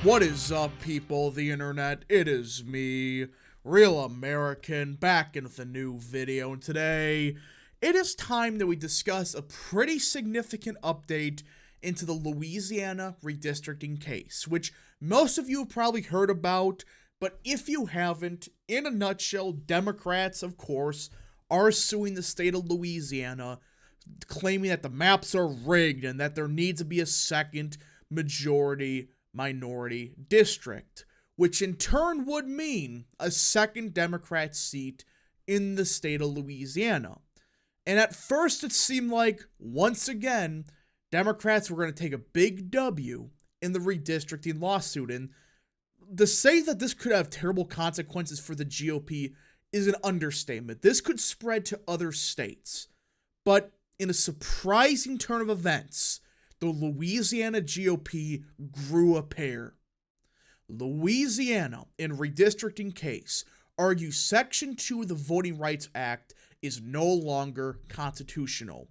What is up, people of the internet? It is me, Real American, back in with a new video, and today it is time that we discuss a pretty significant update into the Louisiana redistricting case, which most of you have probably heard about, but if you haven't, in a nutshell, Democrats, of course, are suing the state of Louisiana, claiming that the maps are rigged and that there needs to be a second majority minority district, which in turn would mean a second Democrat seat in the state of Louisiana. And at first it seemed like, once again, Democrats were going to take a big W in the redistricting lawsuit. And to say that this could have terrible consequences for the GOP is an understatement. This could spread to other states. But in a surprising turn of events, the Louisiana GOP grew a pair. Louisiana, in redistricting case, argues Section 2 of the Voting Rights Act is no longer constitutional.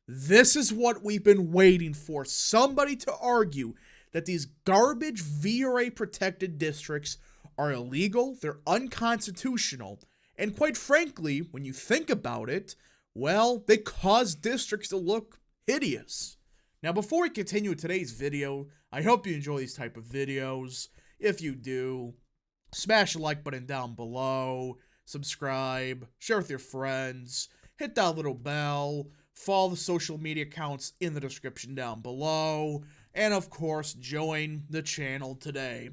This is what we've been waiting for. Somebody to argue that these garbage VRA-protected districts are illegal, they're unconstitutional, and quite frankly, when you think about it, well, they cause districts to look hideous. Now, before we continue with today's video, I hope you enjoy these type of videos. If you do, smash the like button down below, subscribe, share with your friends, hit that little bell, follow the social media accounts in the description down below, and of course, join the channel today.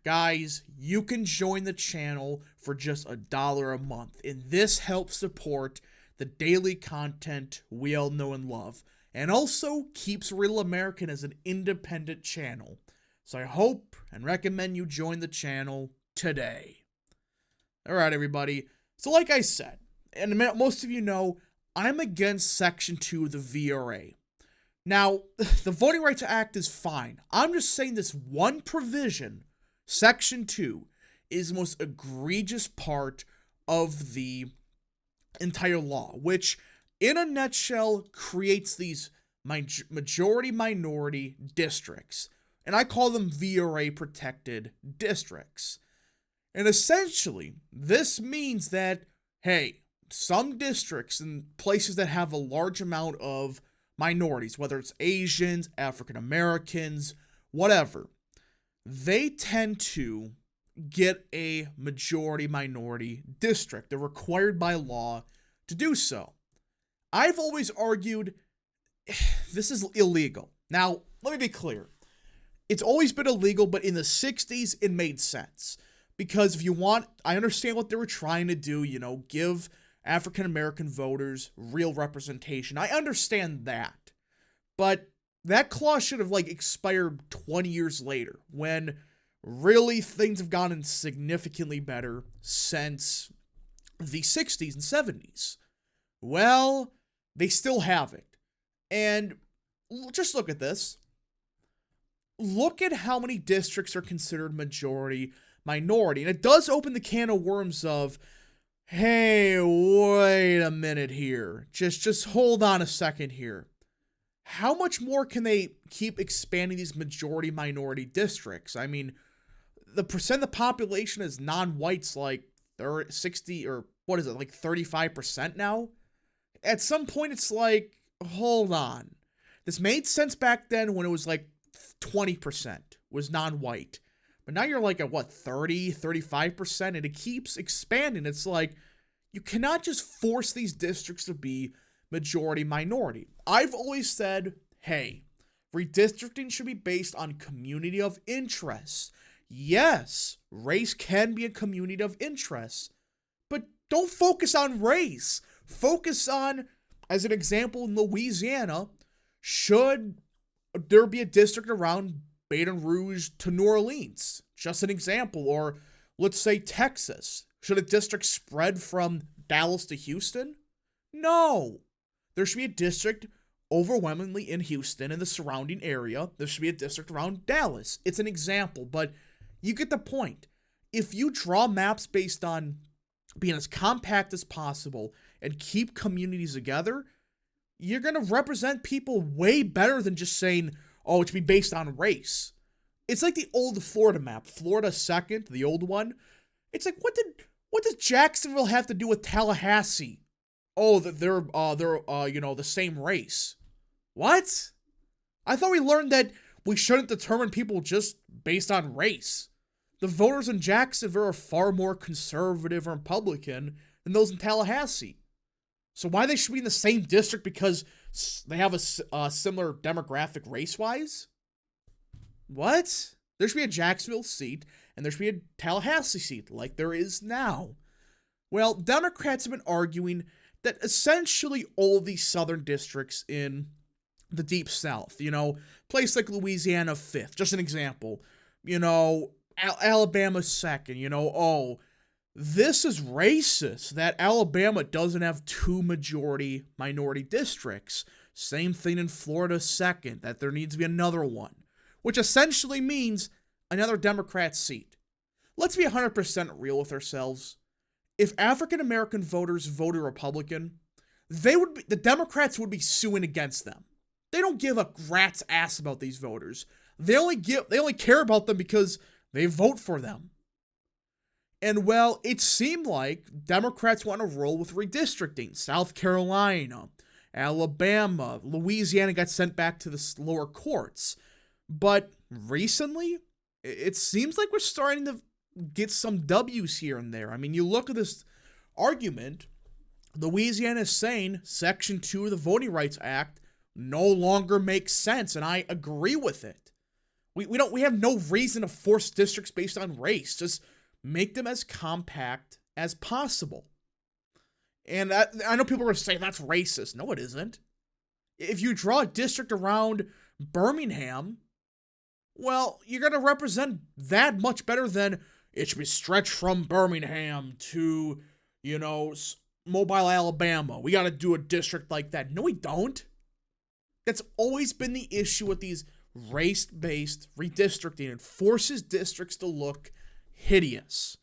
Guys, you can join the channel for just $1 a month, and this helps support the daily content we all know and love, and also keeps Real American as an independent channel. So I hope and recommend you join the channel today. Alright, everybody. So like I said, and most of you know, I'm against Section 2 of the VRA. Now, the Voting Rights Act is fine. I'm just saying this one provision, Section 2, is the most egregious part of the entire law, which in a nutshell creates these majority-minority districts, and I call them VRA-protected districts. And essentially, this means that, hey, some districts and places that have a large amount of minorities, whether it's Asians, African Americans, whatever, they tend to get a majority-minority district. They're required by law to do so. I've always argued this is illegal. Now, let me be clear. It's always been illegal, but in the 60s, it made sense. Because if you want, I understand what they were trying to do, give African-American voters real representation. I understand that. But that clause should have, expired 20 years later, when really things have gotten significantly better since the 60s and 70s. Well, they still have it. And just look at this. Look at how many districts are considered majority minority. And it does open the can of worms of, hey, wait a minute here. Just hold on a second here. How much more can they keep expanding these majority minority districts? I mean, the percent of the population is non-whites 60 or what is it, 35% now? At some point, it's hold on. This made sense back then when it was 20% was non-white. But now you're at what, 30, 35%? And it keeps expanding. It's you cannot just force these districts to be majority minority. I've always said, hey, redistricting should be based on community of interest. Yes, race can be a community of interest. But don't focus on race. Focus on, as an example, in Louisiana, should there be a district around Baton Rouge to New Orleans? Just an example. Or let's say Texas. Should a district spread from Dallas to Houston? No. There should be a district overwhelmingly in Houston and the surrounding area. There should be a district around Dallas. It's an example, but you get the point. If you draw maps based on being as compact as possible and keep communities together, you're going to represent people way better than just saying, oh, it should be based on race. It's like the old Florida map. Florida second, the old one. It's like, what does Jacksonville have to do with Tallahassee? Oh, they're the same race. What? I thought we learned that we shouldn't determine people just based on race. The voters in Jacksonville are far more conservative or Republican than those in Tallahassee. So why they should be in the same district because they have a similar demographic race-wise? What? There should be a Jacksonville seat, and there should be a Tallahassee seat, like there is now. Well, Democrats have been arguing that essentially all these southern districts in the Deep South, place like Louisiana 5th, just an example, Alabama 2nd, this is racist that Alabama doesn't have 2 majority-minority districts. Same thing in Florida 2nd, that there needs to be another one, which essentially means another Democrat seat. Let's be 100% real with ourselves. If African-American voters voted Republican, the Democrats would be suing against them. They don't give a rat's ass about these voters. They only care about them because they vote for them. And well, it seemed like Democrats want to roll with redistricting. South Carolina, Alabama, Louisiana got sent back to the lower courts. But recently, it seems like we're starting to get some W's here and there. I mean, you look at this argument, Louisiana is saying Section 2 of the Voting Rights Act no longer makes sense, and I agree with it. We have no reason to force districts based on race. Just make them as compact as possible. And I know people are going to say that's racist. No, it isn't. If you draw a district around Birmingham, well, you're going to represent that much better than it should be stretched from Birmingham to, Mobile, Alabama. We got to do a district like that. No, we don't. That's always been the issue with these race-based redistricting. It forces districts to look hideous.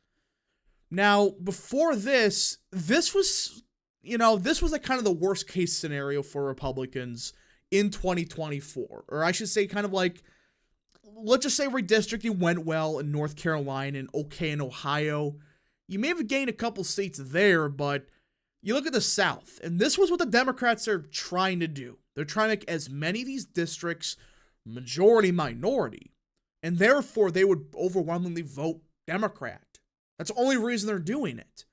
Now, before this was like kind of the worst case scenario for Republicans in 2024. Or I should say kind of like, let's just say redistricting went well in North Carolina and okay in Ohio. You may have gained a couple seats there, but you look at the South, and this was what the Democrats are trying to do. They're trying to make as many of these districts majority-minority, and therefore they would overwhelmingly vote Democrat. That's the only reason they're doing it.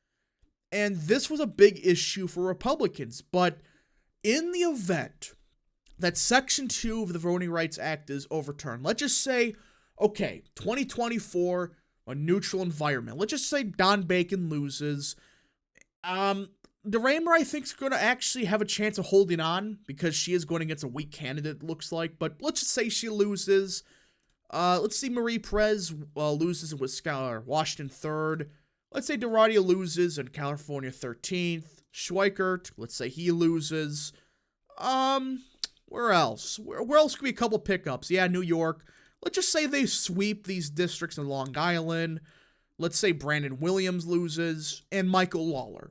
And this was a big issue for Republicans, but in the event that Section 2 of the Voting Rights Act is overturned, let's just say, okay, 2024, a neutral environment. Let's just say Don Bacon loses. DeRaymer, I think, is going to actually have a chance of holding on because she is going against a weak candidate, it looks like. But let's just say she loses. Let's see Marie Perez loses in Washington 3rd. Let's say DeRadia loses in California 13th. Schweikert, let's say he loses. Where else? Where else could be a couple pickups? Yeah, New York. Let's just say they sweep these districts in Long Island. Let's say Brandon Williams loses and Michael Lawler.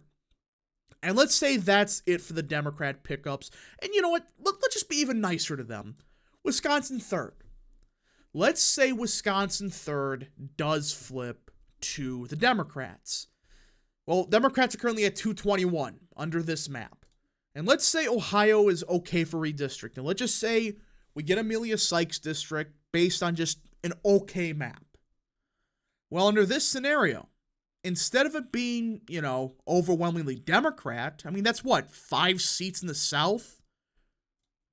And let's say that's it for the Democrat pickups. And you know what? Let's just be even nicer to them. Wisconsin 3rd. Let's say Wisconsin 3rd does flip to the Democrats. Well, Democrats are currently at 221 under this map. And let's say Ohio is okay for redistricting. Let's just say we get Amelia Sykes district based on just an okay map. Well, under this scenario, instead of it being, overwhelmingly Democrat, I mean, that's what, 5 seats in the South?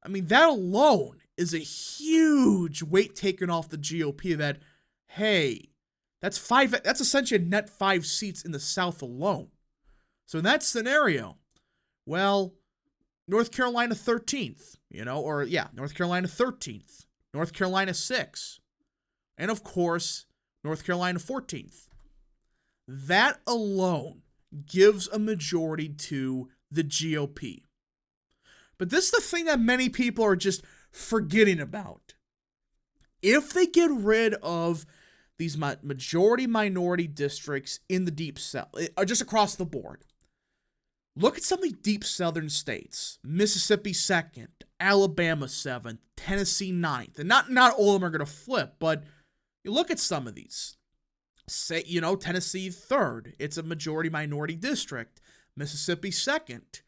I mean, that alone is a huge weight taken off the GOP that, hey, that's essentially a net 5 seats in the South alone. So in that scenario, well, North Carolina 13th, North Carolina 13th, North Carolina 6th, and of course, North Carolina 14th. That alone gives a majority to the GOP. But this is the thing that many people are just forgetting about. If they get rid of these majority-minority districts in the Deep South, just across the board, look at some of the deep southern states. Mississippi 2nd, Alabama 7th, Tennessee 9th. And not all of them are going to flip, but You look at some of these. Say, Tennessee third. It's a majority minority district. Mississippi second.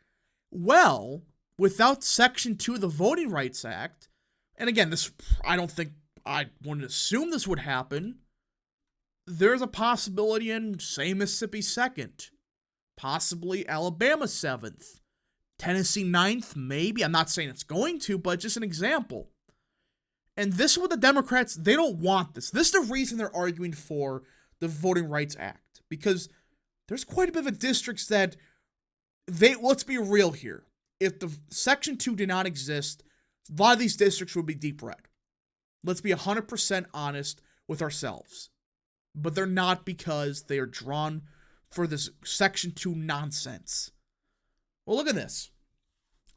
Well, without Section 2 of the Voting Rights Act, and again, I wouldn't assume this would happen. There's a possibility in, say, Mississippi second. Possibly Alabama 7th. Tennessee 9th, maybe. I'm not saying it's going to, but just an example. And this is what the Democrats, they don't want this. This is the reason they're arguing for the Voting Rights Act. Because there's quite a bit of districts that let's be real here. If the Section 2 did not exist, a lot of these districts would be deep red. Let's be 100% honest with ourselves. But they're not, because they are drawn for this Section 2 nonsense. Well, look at this.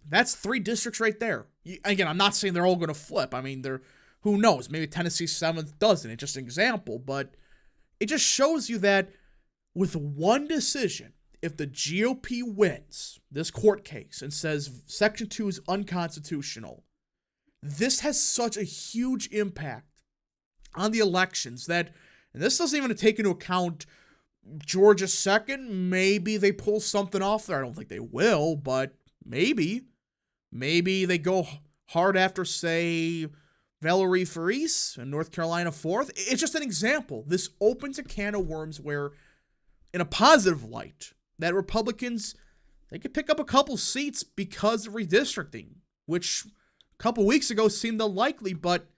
That's 3 districts right there. Again, I'm not saying they're all going to flip. I mean, who knows? Maybe Tennessee 7th doesn't. It's just an example. But it just shows you that with one decision, if the GOP wins this court case and says Section 2 is unconstitutional, this has such a huge impact on the elections that, and this doesn't even take into account Georgia 2nd, maybe they pull something off there. I don't think they will, but maybe. Maybe they go hard after, say, Valerie Faris and North Carolina 4th. It's just an example. This opens a can of worms where, in a positive light, that Republicans, they could pick up a couple seats because of redistricting, which a couple weeks ago seemed unlikely, but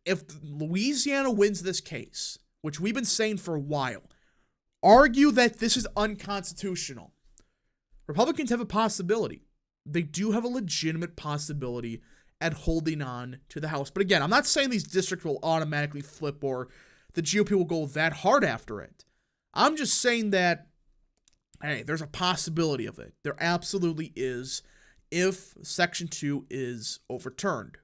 if Louisiana wins this case, which we've been saying for a while, argue that this is unconstitutional, Republicans have a possibility. They do have a legitimate possibility at holding on to the House. But again, I'm not saying these districts will automatically flip or the GOP will go that hard after it. I'm just saying that, hey, there's a possibility of it. There absolutely is, if Section 2 is overturned.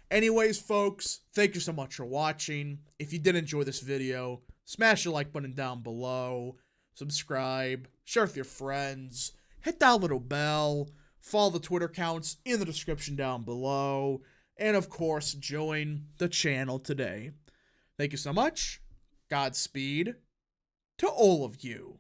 Anyways, folks, thank you so much for watching. If you did enjoy this video, smash the like button down below, subscribe, share with your friends, hit that little bell, follow the Twitter accounts in the description down below, and of course, join the channel today. Thank you so much. Godspeed to all of you.